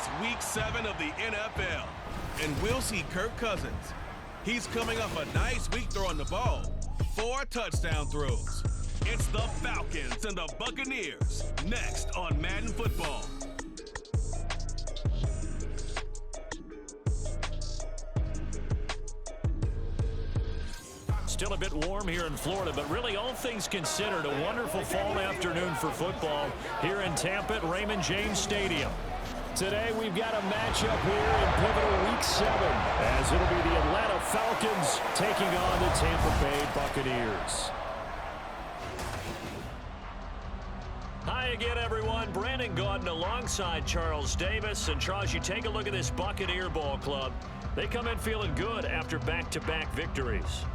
It's Week 7 of the NFL, and we'll see Kirk Cousins. He's coming off a nice week throwing the ball. 4 touchdown throws. It's the Falcons and the Buccaneers, next on Madden Football. Still a bit warm here in Florida, but really all things considered, a wonderful fall afternoon for football here in Tampa at Raymond James Stadium. Today we've got a matchup here in pivotal Week 7, as it'll be the Atlanta Falcons taking on the Tampa Bay Buccaneers. Hi again, everyone. Brandon Gaudin alongside Charles Davis. And Charles, you take a look at this Buccaneer ball club. They come in feeling good after back-to-back victories.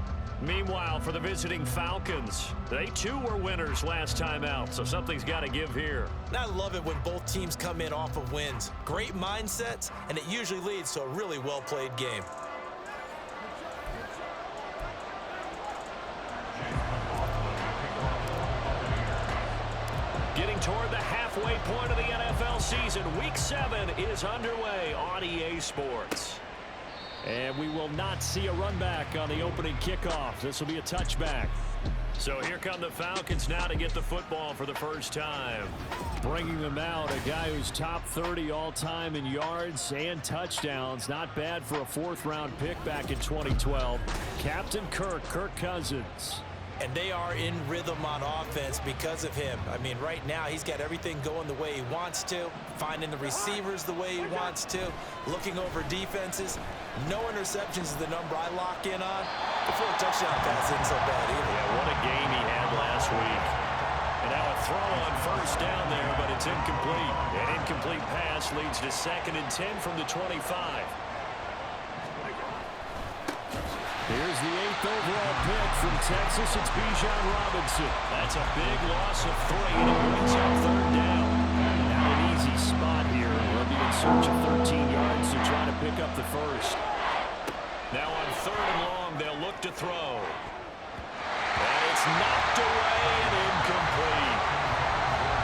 Meanwhile, for the visiting Falcons, they too were winners last time out, so something's got to give here. I love it when both teams come in off of wins. Great mindsets, and it usually leads to a really well-played game. Getting toward the halfway point of the NFL season, Week 7 is underway on EA Sports. And we will not see a run back on the opening kickoff. This will be a touchback. So here come the Falcons now to get the football for the first time. Bringing them out, a guy who's top 30 all-time in yards and touchdowns. Not bad for a 4th-round pick back in 2012. Captain Kirk Cousins. And they are in rhythm on offense because of him. I mean, right now, he's got everything going the way he wants to, finding the receivers the way he wants to, looking over defenses. No interceptions is the number I lock in on. The 4 touchdown pass isn't so bad either. Yeah, what a game he had last week. And now a throw on first down there, but it's incomplete. An incomplete pass leads to 2nd and 10 from the 25. Here's the 8th overall pick from Texas. It's Bijan Robinson. That's a big loss of 3, and it brings up 3rd down. Not an easy spot here. We'll be in search of 13 yards to try to pick up the first. Now on 3rd and long, they'll look to throw. And it's knocked away and incomplete.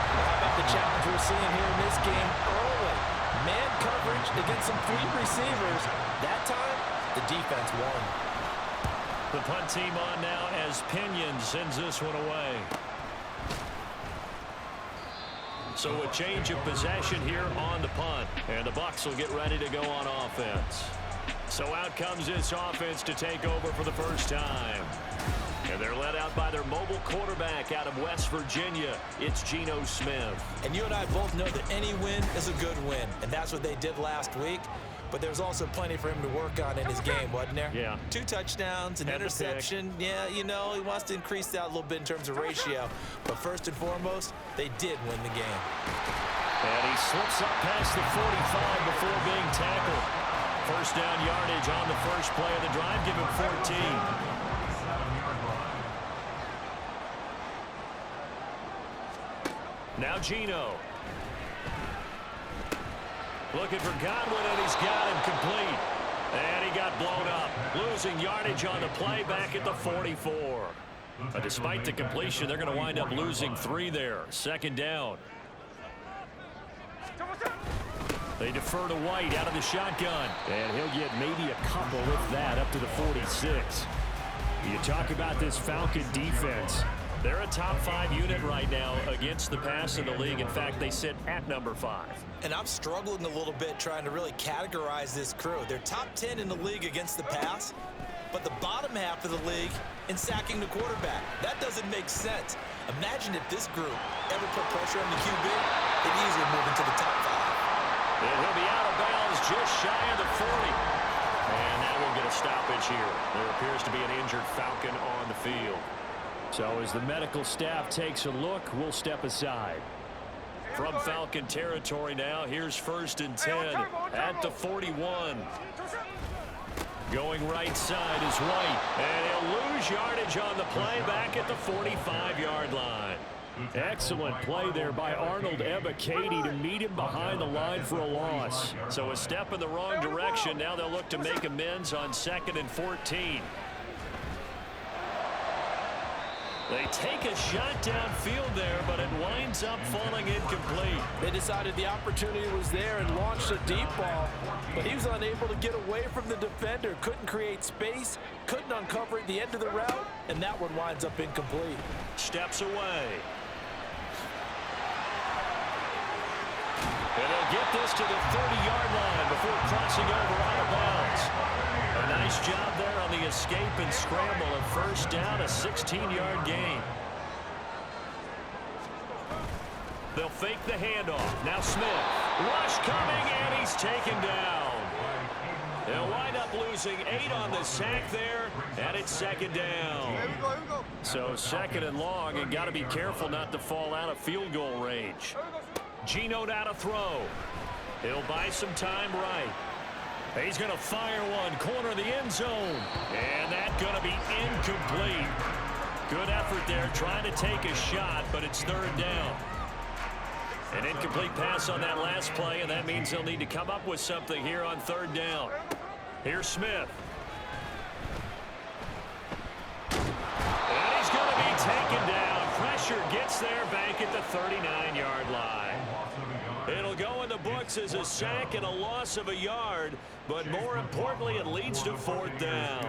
How about the challenge we're seeing here in this game early? Man coverage against some fleet receivers. That time, the defense won. The punt team on now as Pinion sends this one away. So a change of possession here on the punt. And the Bucs will get ready to go on offense. So out comes this offense to take over for the first time. And they're led out by their mobile quarterback out of West Virginia. It's Geno Smith. And you and I both know that any win is a good win. And that's what they did last week. But there's also plenty for him to work on in his game, wasn't there? Yeah. 2 touchdowns, an interception. Yeah, you know, he wants to increase that a little bit in terms of ratio. But first and foremost, they did win the game. And he slips up past the 45 before being tackled. First down yardage on the first play of the drive. Give him 14. Now Geno. Looking for Godwin, and he's got him complete. And he got blown up. Losing yardage on the play back at the 44. But despite the completion, they're going to wind up losing 3 there. 2nd down. They defer to White out of the shotgun. And he'll get maybe a couple, if that, up to the 46. You talk about this Falcon defense. They're a top 5 unit right now against the pass in the league. In fact, they sit at number 5. And I'm struggling a little bit trying to really categorize this crew. They're top 10 in the league against the pass, but the bottom half of the league in sacking the quarterback. That doesn't make sense. Imagine if this group ever put pressure on the QB, they'd easily move into the top 5. And he'll be out of bounds just shy of the 40. And now we'll get a stoppage here. There appears to be an injured Falcon on the field. So as the medical staff takes a look, we'll step aside. From Falcon territory now, here's 1st and 10 at the 41. Going right side is White, and he'll lose yardage on the play back at the 45-yard line. Excellent play there by Arnold Ebiketie to meet him behind the line for a loss. So a step in the wrong direction. Now they'll look to make amends on 2nd and 14. They take a shot downfield there, but it winds up falling incomplete. They decided the opportunity was there and launched a deep ball, but he was unable to get away from the defender. Couldn't create space, couldn't uncover at the end of the route, and that one winds up incomplete. Steps away. And they'll get this to the 30-yard line before crossing over out of bounds. A nice job there on the escape and scramble. A first down, a 16-yard gain. They'll fake the handoff. Now Smith. Rush coming, and he's taken down. They'll wind up losing 8 on the sack there, and it's second down. Here we go. So second and long, and got to be careful not to fall out of field goal range. Geno now to throw. He'll buy some time right. He's going to fire one, corner of the end zone. And that's going to be incomplete. Good effort there, trying to take a shot, but it's third down. An incomplete pass on that last play, and that means they'll need to come up with something here on third down. Here's Smith. And he's going to be taken down. Pressure gets there back at the 39-yard line. It'll go in the books as a sack and a loss of a yard, but more importantly, it leads to fourth down.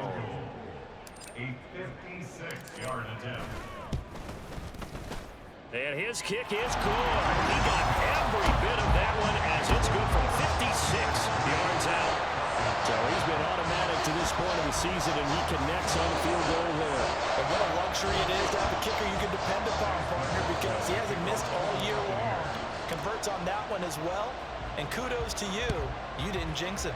A 56-yard attempt. And his kick is good. He got every bit of that one as it's good from 56 yards out. So he's been automatic to this point of the season, and he connects on the field goal there. And what a luxury it is to have a kicker you can depend upon, partner, because he hasn't missed all year long. Converts on that one as well, and kudos to you. You didn't jinx him.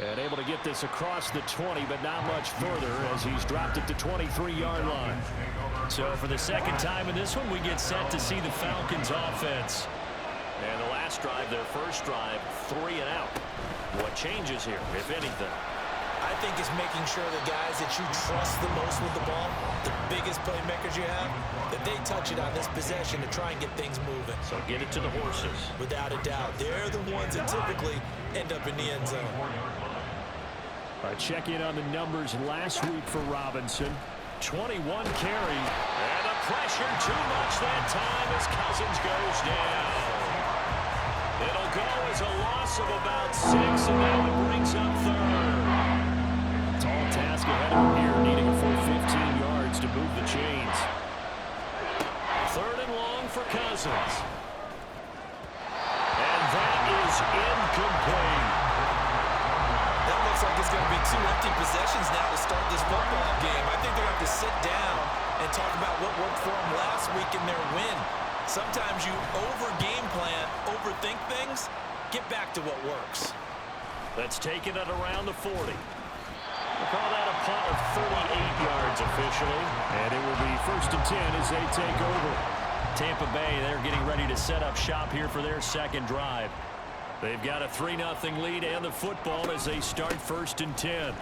And able to get this across the 20, but not much further as he's dropped it to 23-yard line. So for the second time in this one, we get set to see the Falcons offense. And the last drive, their first drive, 3 and out. What changes here, if anything? I think it's making sure the guys that you trust the most with the ball, the biggest playmakers you have, that they touch it on this possession to try and get things moving. So get it to the horses. Without a doubt. They're the ones that typically end up in the end zone. All right, check in on the numbers last week for Robinson. 21 carries. And the pressure too much that time as Cousins goes down. It'll go as a loss of about 6, and now it brings up third. Tall task ahead of him here, needing a full 15 yards to move the chains. Third and long for Cousins. And that is incomplete. That looks like it's going to be 2 empty possessions now to start this football game. I think they're going to have to sit down and talk about what worked for them last week in their win. Sometimes you over-game plan, overthink things, get back to what works. Let's take it at around the 40. We'll call that a punt of 38 yards officially. And it will be first and 10 as they take over. Tampa Bay, they're getting ready to set up shop here for their second drive. They've got a 3-0 lead and the football as they start first and 10.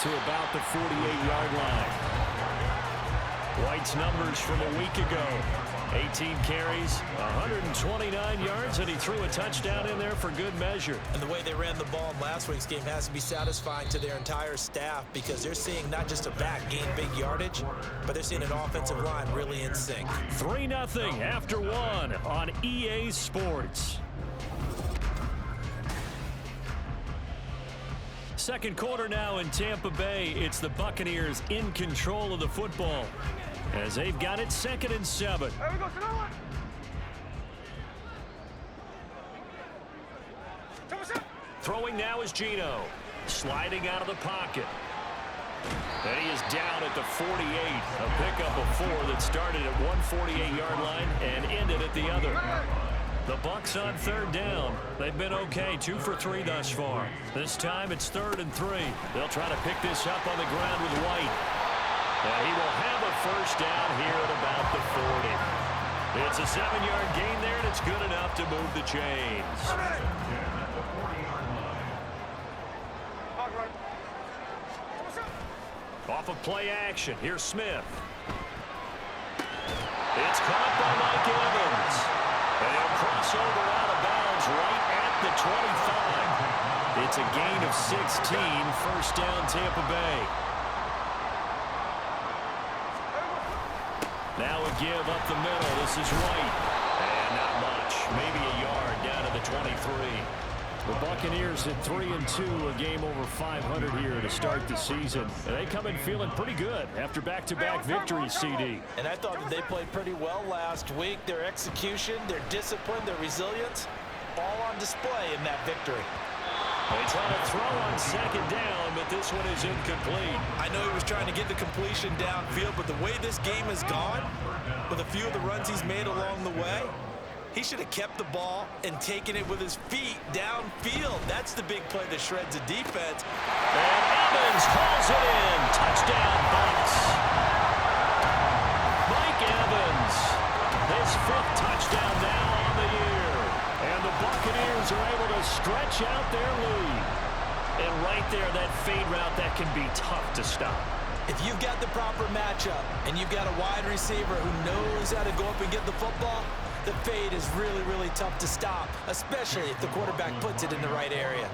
To about the 48-yard line. White's numbers from a week ago. 18 carries, 129 yards, and he threw a touchdown in there for good measure. And the way they ran the ball in last week's game has to be satisfying to their entire staff because they're seeing not just a back gain big yardage, but they're seeing an offensive line really in sync. 3-0 after 1 on EA Sports. Second quarter now in Tampa Bay. It's the Buccaneers in control of the football as they've got it 2nd and 7. There we go. Throwing now is Geno. Sliding out of the pocket. And he is down at the 48. A pickup of 4 that started at one 48-yard line and ended at the other. The Bucs on third down. They've been okay, 2 for 3 thus far. This time it's 3rd and 3. They'll try to pick this up on the ground with White. And he will have a first down here at about the 40. It's a 7-yard gain there, and it's good enough to move the chains. Off of play action, here's Smith. It's caught by Mike Evans. And he'll cross over out of bounds right at the 25. It's a gain of 16, first down Tampa Bay. Now a give up the middle. This is White. And not much. Maybe a yard down to the 23. The Buccaneers at 3-2, a game over 500 here to start the season. And they come in feeling pretty good after back-to-back victories, CD. And I thought that they played pretty well last week. Their execution, their discipline, their resilience, all on display in that victory. They try to throw on second down, but this one is incomplete. I know he was trying to get the completion downfield, but the way this game has gone, with a few of the runs he's made along the way, he should have kept the ball and taken it with his feet downfield. That's the big play that shreds the defense. And Evans hauls it in. Touchdown, Bucs. Mike Evans, his 5th touchdown now on the year. And the Buccaneers are able to stretch out their lead. And right there, that fade route, that can be tough to stop. If you've got the proper matchup and you've got a wide receiver who knows how to go up and get the football, the fade is really, really tough to stop, especially if the quarterback puts it in the right area.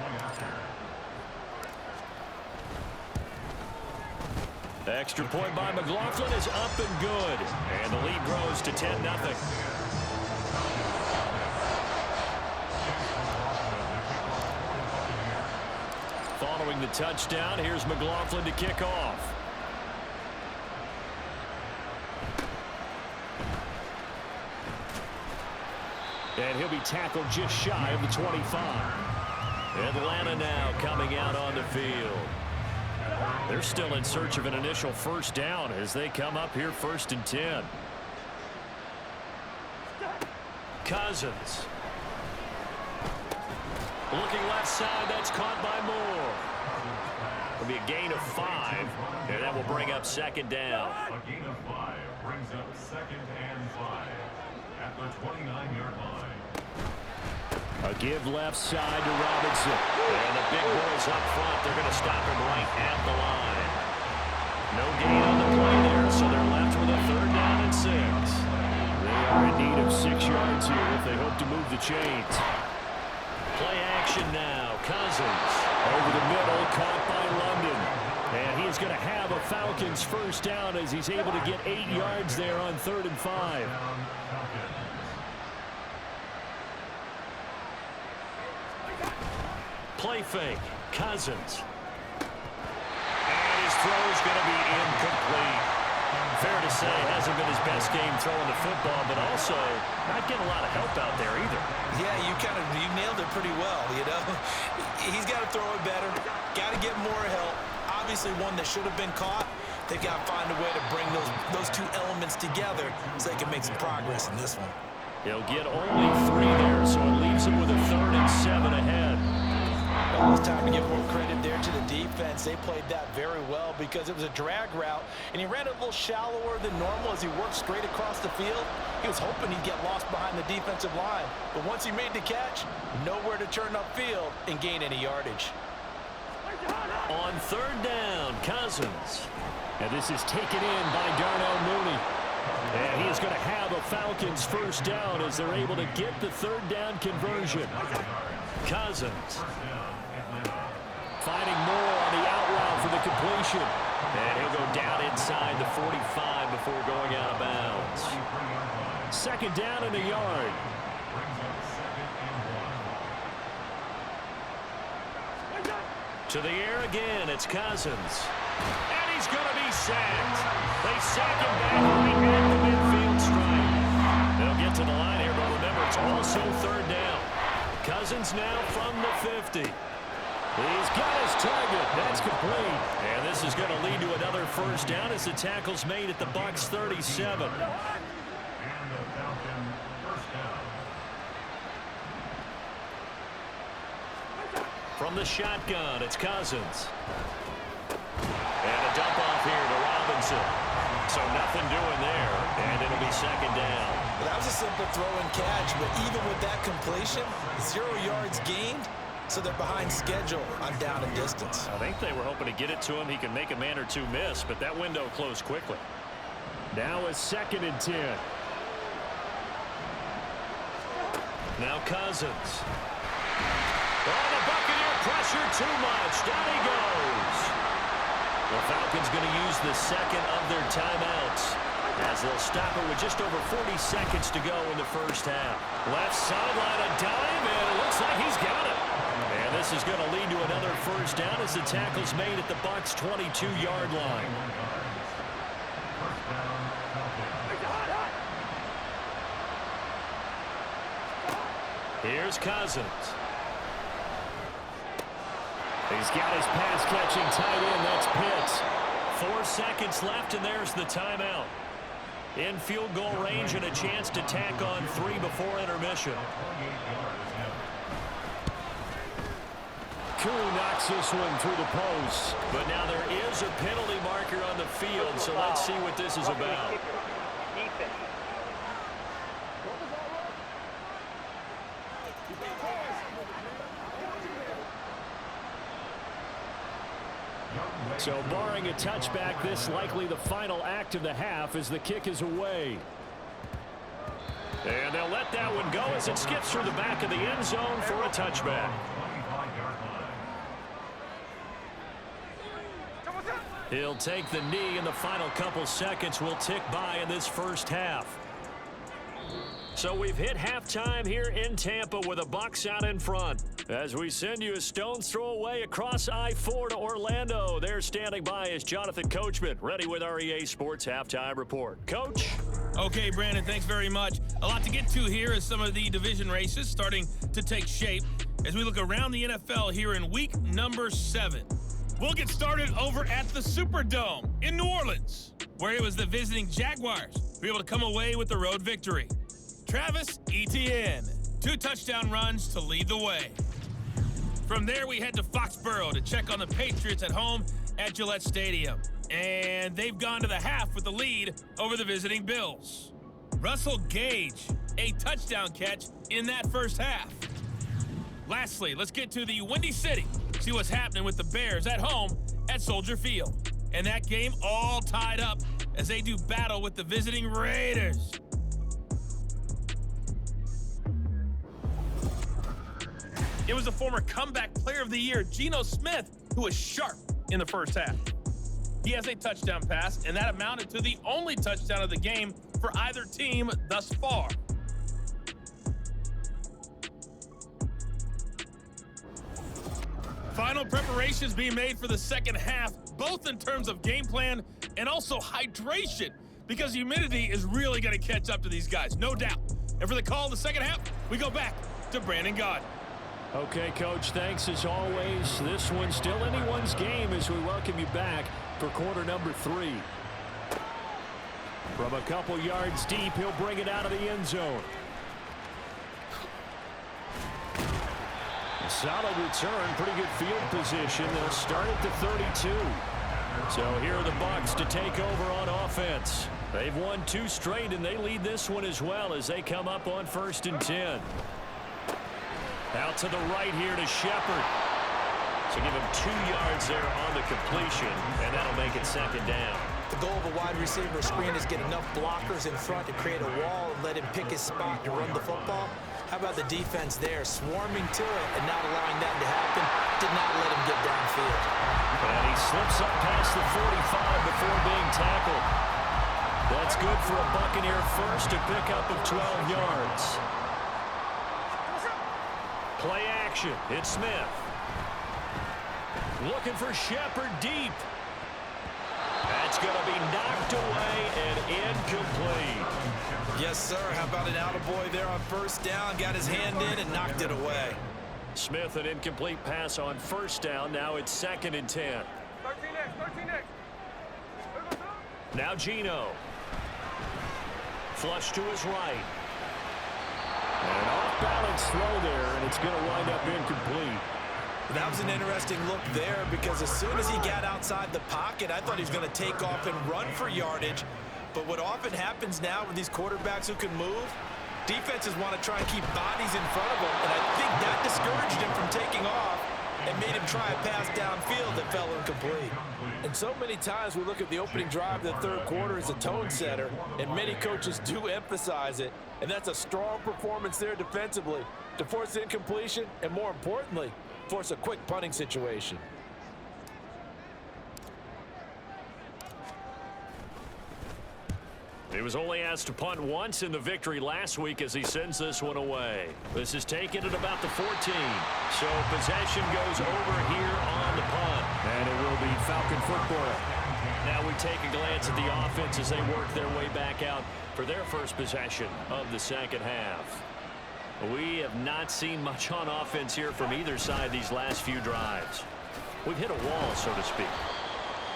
The extra point by McLaughlin is up and good. And the lead grows to 10-0. Following the touchdown, here's McLaughlin to kick off. And he'll be tackled just shy of the 25. Atlanta now coming out on the field. They're still in search of an initial first down as they come up here 1st and 10. Cousins. Looking left side, that's caught by Moore. It'll be a gain of 5, and that will bring up 2nd down. A gain of 5 brings up 2nd and 5 at the 29-yard line. A give left side to Robinson. And the big boys up front, they're going to stop him right at the line. No gain on the play there, so they're left with a 3rd down and 6. They are in need of 6 yards here if they hope to move the chains. Play action now. Cousins over the middle, caught by London. And he is going to have a Falcons first down as he's able to get 8 yards there on 3rd and 5. Play fake. Cousins. And his throw is going to be incomplete. Fair to say, it hasn't been his best game throwing the football, but also not getting a lot of help out there either. Yeah, you nailed it pretty well, you know. He's got to throw it better. Got to get more help. Obviously one that should have been caught. They've got to find a way to bring those two elements together so they can make some progress in this one. He'll get only 3 there, so it leaves him with a 3rd and 7 ahead. Well, it's time to give more credit there to the defense. They played that very well because it was a drag route, and he ran it a little shallower than normal as he worked straight across the field. He was hoping he'd get lost behind the defensive line, but once he made the catch, nowhere to turn upfield and gain any yardage. On 3rd down, Cousins. And this is taken in by Darnell Mooney. And he is going to have a Falcons first down as they're able to get the 3rd down conversion. Cousins. Finding Moore on the out route for the completion. And he'll go down inside the 45 before going out of bounds. 2nd down and a yard. To the air again, it's Cousins. And he's going to be sacked. They sack him back right at the midfield stripe. They'll get to the line here, but remember, it's also 3rd down. Cousins now from the 50. He's got his target. That's complete. And this is going to lead to another first down as the tackle's made at the Bucs 37. And the Falcon first down. From the shotgun, it's Cousins. And a dump off here to Robinson. So nothing doing there, and it'll be 2nd down. Well, that was a simple throw and catch, but even with that completion, 0 yards gained, so they're behind schedule on down and distance. I think they were hoping to get it to him. He can make a man or two miss, but that window closed quickly. Now a 2nd and 10. Now Cousins. Oh, the Buccaneer pressure too much. Down he goes. The Falcons going to use the second of their timeouts as they'll stop it with just over 40 seconds to go in the first half. Left sideline a dive, and it looks like he's got it. And this is going to lead to another first down as the tackle's made at the Bucs' 22-yard line. Here's Cousins. He's got his pass-catching tight end. That's Pitts. 4 seconds left, and there's the timeout. In field goal range and a chance to tack on 3 before intermission. Koo knocks this one through the post. But now there is a penalty marker on the field, so let's see what this is about. So barring a touchback, this likely the final act of the half as the kick is away. And they'll let that one go as it skips through the back of the end zone for a touchback. He'll take the knee, and the final couple seconds will tick by in this first half. So we've hit halftime here in Tampa with the Bucs out in front. As we send you a stone's throw away across I-4 to Orlando. There standing by is Jonathan Coachman, ready with our EA Sports Halftime Report. Coach? Okay, Brandon, thanks very much. A lot to get to here as some of the division races starting to take shape as we look around the NFL here in week number 7. We'll get started over at the Superdome in New Orleans, where it was the visiting Jaguars who were able to come away with the road victory. Travis Etienne, 2 touchdown runs to lead the way. From there, we head to Foxborough to check on the Patriots at home at Gillette Stadium. And they've gone to the half with the lead over the visiting Bills. Russell Gage, a touchdown catch in that first half. Lastly, let's get to the Windy City, see what's happening with the Bears at home at Soldier Field. And that game all tied up as they do battle with the visiting Raiders. It was the former comeback player of the year, Geno Smith, who was sharp in the first half. He has a touchdown pass, and that amounted to the only touchdown of the game for either team thus far. Final preparations being made for the second half, both in terms of game plan and also hydration, because humidity is really going to catch up to these guys, no doubt. And for the call of the second half, we go back to Brandon Gaudin. Okay, Coach, thanks as always. This one's still anyone's game as we welcome you back for quarter number 3. From a couple yards deep, he'll bring it out of the end zone. Solid return, pretty good field position. They'll start at the 32. So here are the Bucs to take over on offense. They've won 2 straight, and they lead this one as well as they come up on 1st and 10. Out to the right here to Shepard. So give him 2 yards there on the completion, and that'll make it 2nd down. The goal of a wide receiver screen is get enough blockers in front to create a wall and let him pick his spot to run the football. How about the defense there, swarming to it and not allowing that to happen? Did not let him get downfield. And he slips up past the 45 before being tackled. That's good for a Buccaneer first, a pickup of 12 yards. Play action. It's Smith. Looking for Shepard deep. That's going to be knocked away and incomplete. Yes, sir. How about an attaboy there on 1st down? Got his hand in and knocked it away. Smith, an incomplete pass on 1st down. Now it's 2nd and 10. 13 next. Now Geno. Flush to his right. An off-balance throw there, and it's going to wind up incomplete. That was an interesting look there because as soon as he got outside the pocket, I thought he was going to take off and run for yardage. But what often happens now with these quarterbacks who can move, defenses want to try and keep bodies in front of them, and I think that discouraged him from taking off and made him try a pass downfield that fell incomplete. And so many times we look at the opening drive of the 3rd quarter as a tone setter, and many coaches do emphasize it, and that's a strong performance there defensively to force incompletion and, more importantly, force a quick punting situation. He was only asked to punt once in the victory last week as he sends this one away. This is taken at about the 14. So possession goes over here on the punt. And it will be Falcon football. Now we take a glance at the offense as they work their way back out for their first possession of the second half. We have not seen much on offense here from either side these last few drives. We've hit a wall, so to speak.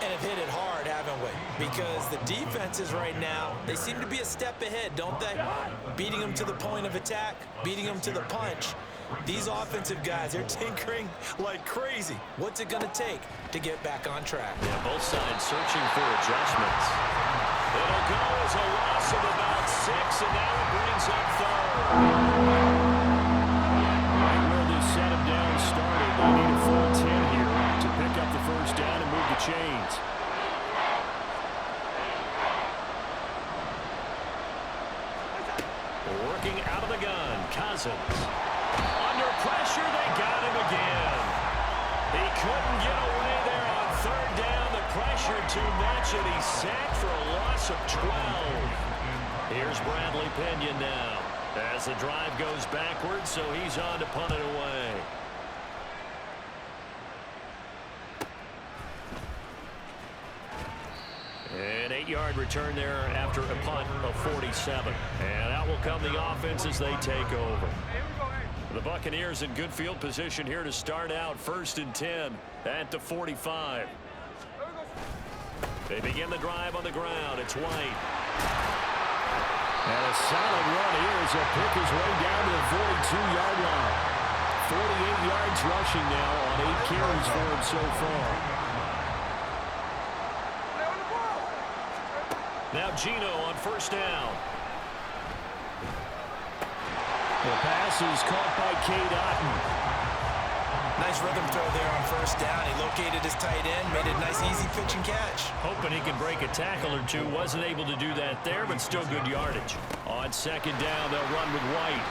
And have hit it hard, haven't we? Because the defenses right now, they seem to be a step ahead, don't they? Beating them to the point of attack, beating them to the punch. These offensive guys, they're tinkering like crazy. What's it going to take to get back on track? Yeah, both sides searching for adjustments. It'll go as a loss of about 6, and now it brings up third. Right where this set him down started, they need a full 10 here to pick up the first down and move the chains. Working out of the gun, Cousins. Under pressure, they got him again. He couldn't get away there on third down. The pressure too much, and he's sacked for a loss of 12. Here's Bradley Pinion now as the drive goes backwards, so he's on to punt it away. An 8-yard return there after a punt of 47. And out will come the offense as they take over. The Buccaneers in good field position here to start out. 1st and 10 at the 45. They begin the drive on the ground. It's White. And a solid run here as he'll pick his way down to the 42-yard line. 48 yards rushing now on 8 carries for him so far. Now Gino on first down. The pass is caught by Cade Otton. Nice rhythm throw there on first down. He located his tight end, made it a nice easy pitch and catch. Hoping he could break a tackle or two. Wasn't able to do that there, but still good yardage. On second down, they'll run with White.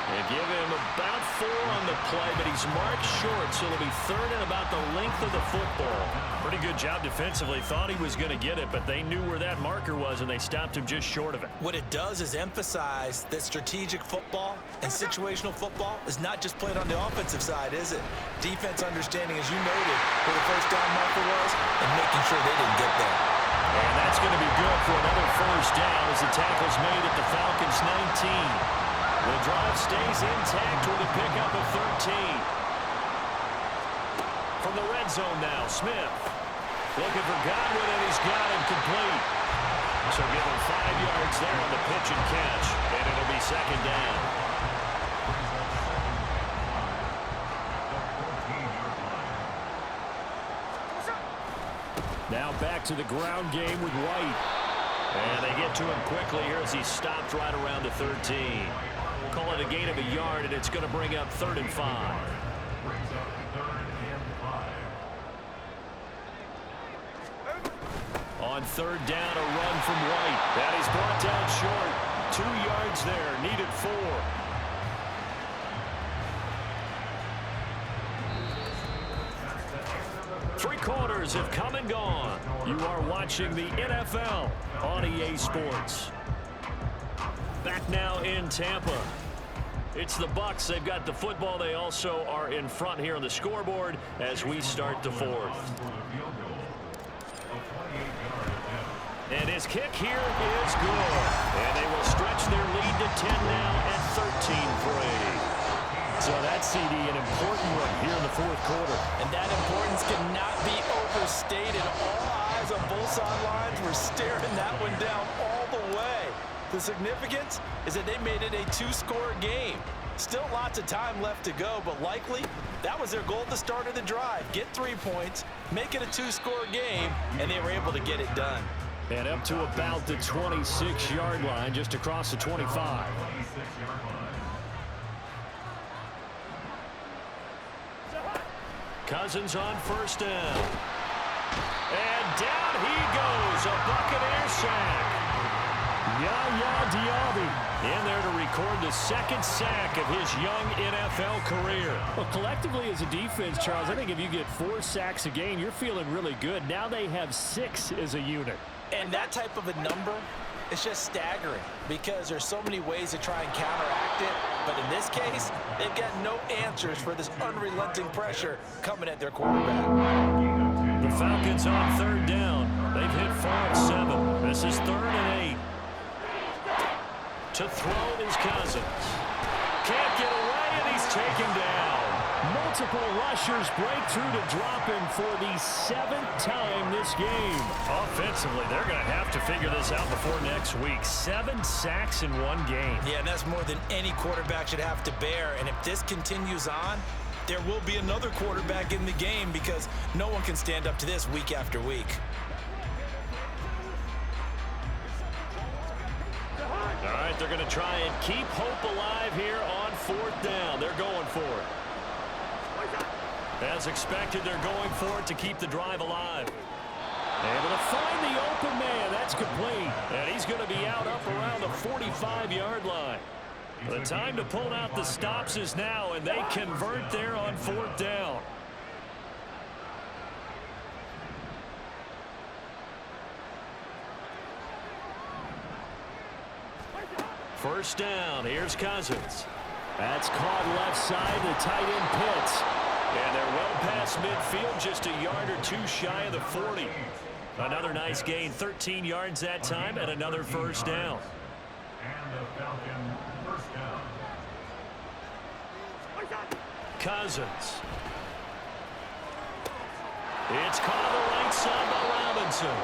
They give him about 4 on the play, but he's marked short, so it'll be 3rd and about the length of the football. Pretty good job defensively. Thought he was going to get it, but they knew where that marker was, and they stopped him just short of it. What it does is emphasize that strategic football and situational football is not just played on the offensive side, is it? Defense understanding, as you noted, where the first down marker was and making sure they didn't get there. And that's going to be good for another first down as the tackle's made at the Falcons' 19. The drive stays intact with a pickup of 13. From the red zone now, Smith. Looking for Godwin, and he's got him complete. So give him 5 yards there on the pitch and catch, and it'll be second down. Now back to the ground game with White. And they get to him quickly here as he stopped right around the 13. Call it a gain of a yard, and it's going to bring up 3rd and 5. On third down, a run from White. That is brought down short. 2 yards there, needed 4. Three quarters have come and gone. You are watching the NFL on EA Sports. Back now in Tampa. It's the Bucs. They've got the football. They also are in front here on the scoreboard as we start the 4th. And his kick here is good. And they will stretch their lead to 10 now at 13-3. So that CD, an important one here in the 4th quarter. And that importance cannot be overstated. All eyes on both sidelines were staring that one down all the way. The significance is that they made it a 2-score game. Still lots of time left to go, but likely that was their goal at the start of the drive. Get 3 points, make it a 2-score game, and they were able to get it done. And up to about the 26-yard line, just across the 25. Cousins on first down. And down he goes, a Buccaneer sack. Yaya Diaby in there to record the second sack of his young NFL career. Well, collectively as a defense, Charles, I think if you get 4 sacks a game, you're feeling really good. Now they have 6 as a unit. And that type of a number, it's just staggering because there's so many ways to try and counteract it. But in this case, they've got no answers for this unrelenting pressure coming at their quarterback. The Falcons on 3rd down. They've hit 4 of 7. This is 3rd and 8. To throw is Cousins. Can't get away, and he's taken down. Multiple rushers break through to drop him for the 7th time this game. Offensively, they're going to have to figure this out before next week. 7 sacks in one game. Yeah, and that's more than any quarterback should have to bear. And if this continues on, there will be another quarterback in the game because no one can stand up to this week after week. All right, they're going to try and keep hope alive here on 4th down. They're going for it. As expected, they're going for it to keep the drive alive. Able to find the open man. That's complete. And he's going to be out up around the 45-yard line. The time to pull out the stops is now, and they convert there on 4th down. First down. Here's Cousins. That's caught left side. The tight end Pitts. And they're well past midfield, just a yard or 2 shy of the 40. Another nice gain, 13 yards that time, and another first down. And the Falcon first down. Cousins. It's caught on the right side by Robinson.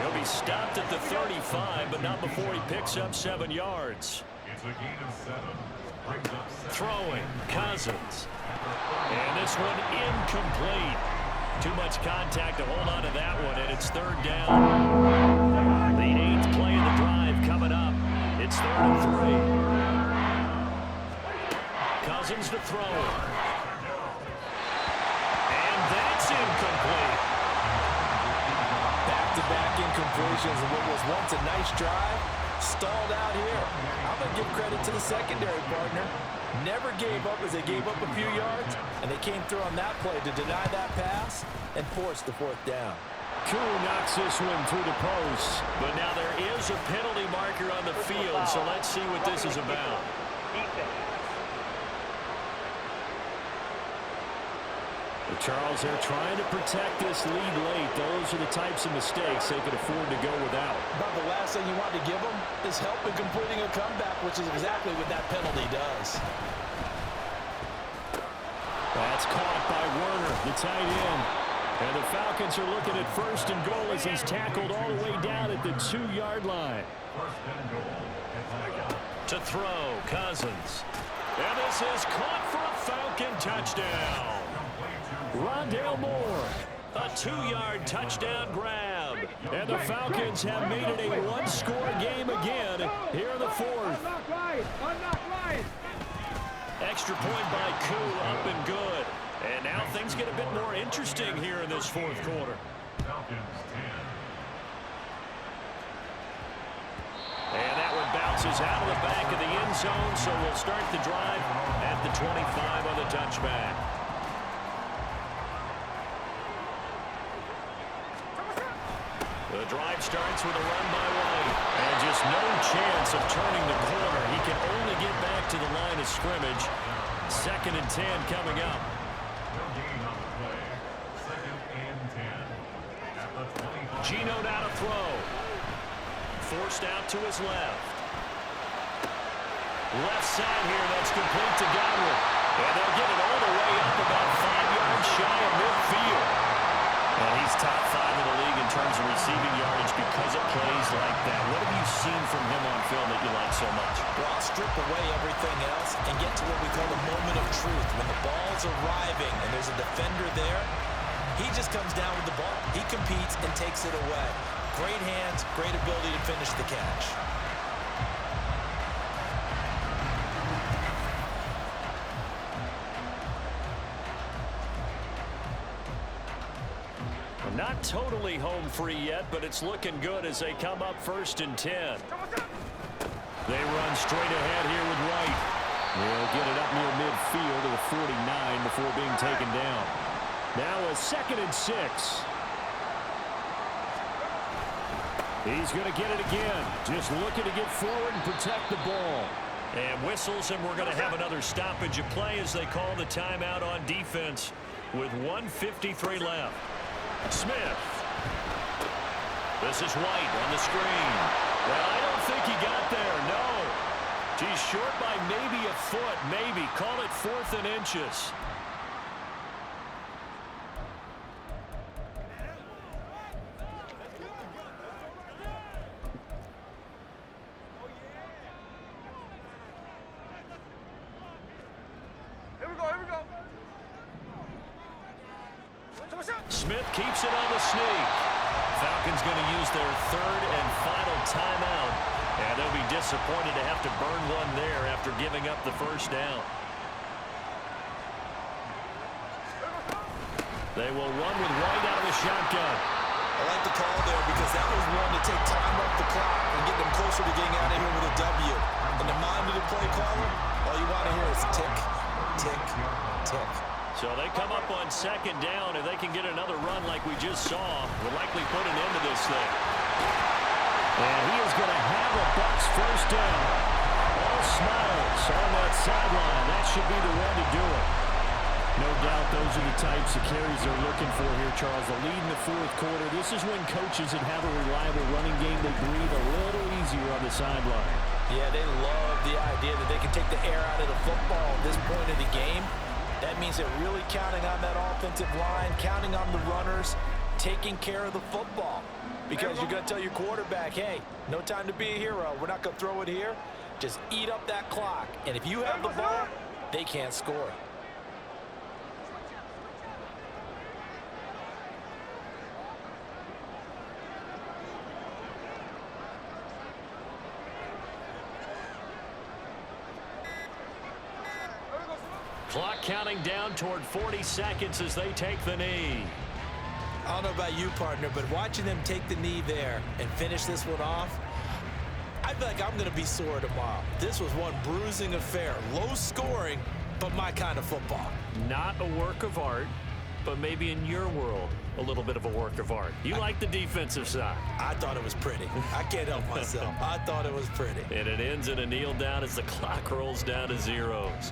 He'll be stopped at the 35, but not before he picks up 7 yards. It's a gain of 7. Brings up 7. Throwing, Cousins. And this one incomplete. Too much contact to hold on to that one, and it's 3rd down. The 8th play of the drive coming up. It's 3rd and 3. Cousins to throw. And that's incomplete. Back-to-back incompletions of what was once a nice drive. Stalled out here. I'm going to give credit to the secondary partner. Never gave up as they gave up a few yards, and they came through on that play to deny that pass and force the 4th down. Koo knocks this one through the post. But now there is a penalty marker on the field, so let's see what this is about. Charles, they're trying to protect this lead late. Those are the types of mistakes they could afford to go without. About the last thing you want to give them is help in completing a comeback, which is exactly what that penalty does. That's caught by Werner, the tight end. And the Falcons are looking at 1st and goal as he's tackled all the way down at the 2-yard line. First and goal. To throw, Cousins. And this is caught for a Falcon touchdown. Rondale Moore. A 2-yard touchdown grab. And the Falcons have made it a 1-score game again here in the 4th. Extra point by Koo, up and good. And now things get a bit more interesting here in this 4th quarter. Falcons 10. And that one bounces out of the back of the end zone, so we'll start the drive at the 25 on the touchback. The drive starts with a run by White. And just no chance of turning the corner. He can only get back to the line of scrimmage. 2nd and 10 coming up. No gain on the play. 2nd and 10. At the 25. Gino down to throw. Forced out to his left. Left side here, that's complete to Godwin. And they'll get it all the way up about 5 yards shy of midfield. And he's top 5 in the league in terms of receiving yardage because of plays like that. What have you seen from him on film that you like so much? Well, I'll strip away everything else and get to what we call the moment of truth. When the ball's arriving and there's a defender there, he just comes down with the ball. He competes and takes it away. Great hands, great ability to finish the catch. Not totally home free yet, but it's looking good as they come up 1st and 10. They run straight ahead here with White. They'll get it up near midfield to the 49 before being taken down. Now a 2nd and 6. He's going to get it again. Just looking to get forward and protect the ball. And whistles, and we're going to have another stoppage of play as they call the timeout on defense with 1:53 left. Smith. This is White on the screen. Well, I don't think he got there, no. He's short by maybe a foot, maybe. Call it 4th and inches. Smith keeps it on the sneak. Falcons going to use their 3rd and final timeout. And they'll be disappointed to have to burn one there after giving up the 1st down. They will run with White out of the shotgun. I like the call there because that was one to take time off the clock and get them closer to getting out of here with a W. And the mind of the play caller, all you want to hear is tick, tick, tick. So they come up on 2nd down. If they can get another run like we just saw, will likely put an end to this thing. And he is going to have a Bucs 1st down. All smiles on that sideline. That should be the one to do it. No doubt those are the types of carries they're looking for here, Charles. The lead in the 4th quarter. This is when coaches that have a reliable running game, they breathe a little easier on the sideline. Yeah, they love the idea that they can take the air out of the football at this point of the game. That means they're really counting on that offensive line, counting on the runners, taking care of the football. Because you're going to tell your quarterback, hey, no time to be a hero. We're not going to throw it here. Just eat up that clock. And if you have the ball, they can't score. Clock counting down toward 40 seconds as they take the knee. I don't know about you, partner, but watching them take the knee there and finish this one off, I feel like I'm going to be sore tomorrow. This was one bruising affair. Low scoring, but my kind of football. Not a work of art, but maybe in your world, a little bit of a work of art. You like the defensive side. I thought it was pretty. I can't help myself. I thought it was pretty. And it ends in a kneel down as the clock rolls down to zeros.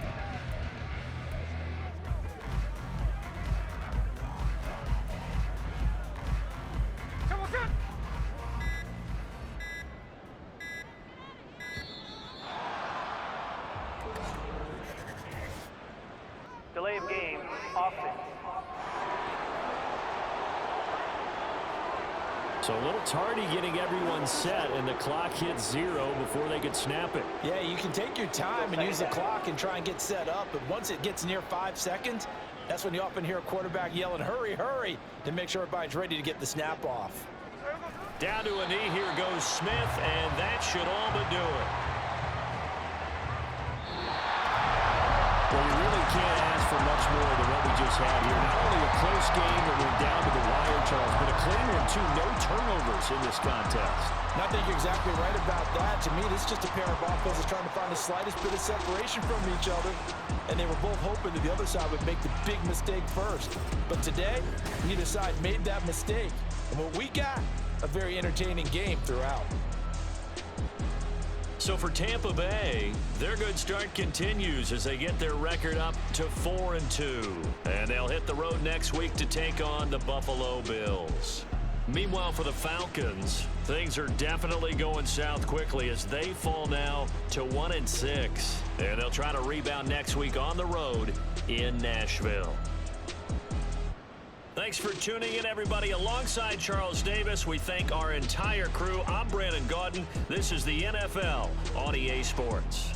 Delay of game, offense. So a little tardy getting everyone set, and the clock hits 0 before they could snap it. Yeah, you can take your time and use the clock and try and get set up, but once it gets near 5 seconds, that's when you often hear a quarterback yelling, hurry, hurry, to make sure everybody's ready to get the snap off. Down to a knee, here goes Smith, and that should all but do it. Well, you really can't ask for much more than what we just had here. Not only a close game that went down to the wire, Charles, but a clean one, too. No turnovers in this contest. And I think you're exactly right about that. To me, this is just a pair of offenses trying to find the slightest bit of separation from each other. And they were both hoping that the other side would make the big mistake first. But today, neither side made that mistake. And what we got, a very entertaining game throughout. So for Tampa Bay, their good start continues as they get their record up to 4-2. And they'll hit the road next week to take on the Buffalo Bills. Meanwhile, for the Falcons, things are definitely going south quickly as they fall now to 1-6. And they'll try to rebound next week on the road in Nashville. Thanks for tuning in, everybody. Alongside Charles Davis, we thank our entire crew. I'm Brandon Gaudin. This is the NFL on EA Sports.